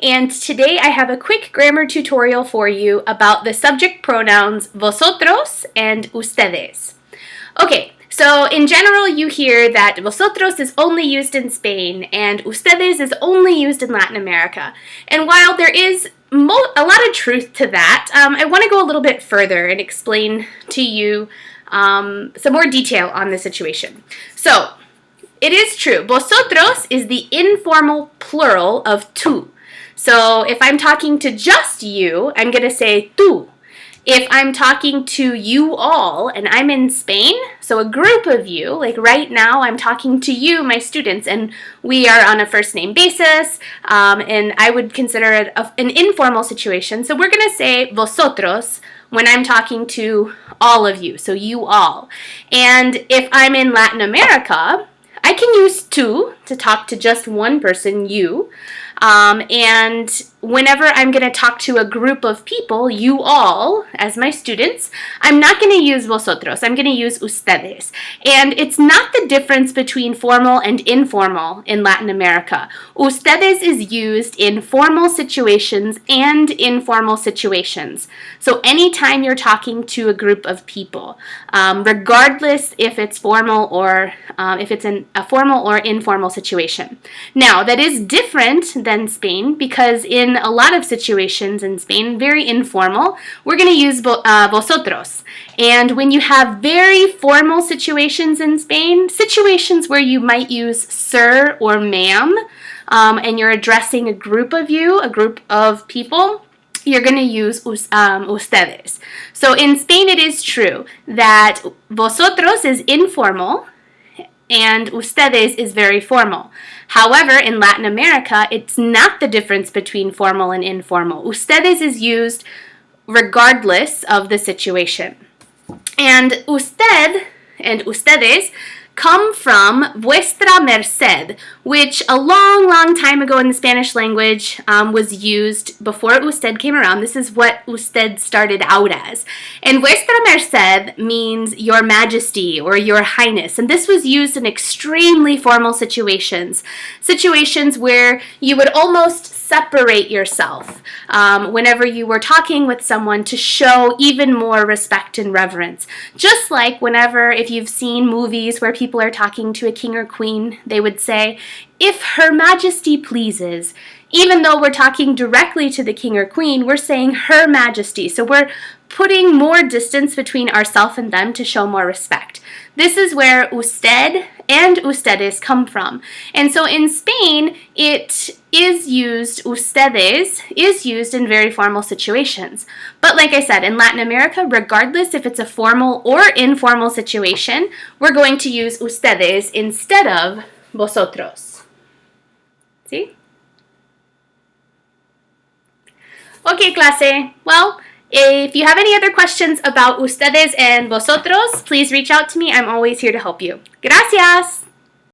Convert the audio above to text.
and today I have a quick grammar tutorial for you about the subject pronouns vosotros and ustedes. Okay, so in general you hear that vosotros is only used in Spain and ustedes is only used in Latin America. And while there is a lot of truth to that, I want to go a little bit further and explain to you some more detail on the situation. So, it is true. Vosotros is the informal plural of tú. So if I'm talking to just you, I'm going to say tú. If I'm talking to you all and I'm in Spain, so a group of you, like right now I'm talking to you, my students, and we are on a first name basis, and I would consider it an informal situation. So we're going to say vosotros when I'm talking to all of you, so you all. And if I'm in Latin America, I can use tú to talk to just one person, you, and whenever I'm going to talk to a group of people, you all, as my students, I'm not going to use vosotros, I'm going to use ustedes. And it's not the difference between formal and informal in Latin America. Ustedes is used in formal situations and informal situations. So anytime you're talking to a group of people, regardless if it's formal or if it's a formal or informal situation. Now, that is different than Spain because in a lot of situations in Spain, very informal, we're going to use vosotros. And when you have very formal situations in Spain, situations where you might use sir or ma'am, and you're addressing a group of you, a group of people, you're going to use ustedes. So in Spain, it is true that vosotros is informal and ustedes is very formal. However, in Latin America, it's not the difference between formal and informal. Ustedes is used regardless of the situation. And usted and ustedes come from vuestra merced, which a long, long time ago in the Spanish language was used before usted came around. This is what usted started out as. And vuestra merced means your majesty or your highness. And this was used in extremely formal situations. Situations where you would almost separate yourself whenever you were talking with someone to show even more respect and reverence. Just like whenever, if you've seen movies where people are talking to a king or queen, they would say, "If Her Majesty pleases." Even though we're talking directly to the king or queen, we're saying Her Majesty. So we're putting more distance between ourselves and them to show more respect. This is where usted and ustedes come from. And so in Spain, it is used, ustedes is used in very formal situations. But like I said, in Latin America, regardless if it's a formal or informal situation, we're going to use ustedes instead of vosotros. See? Okay, clase. Well, if you have any other questions about ustedes and vosotros, please reach out to me. I'm always here to help you. Gracias!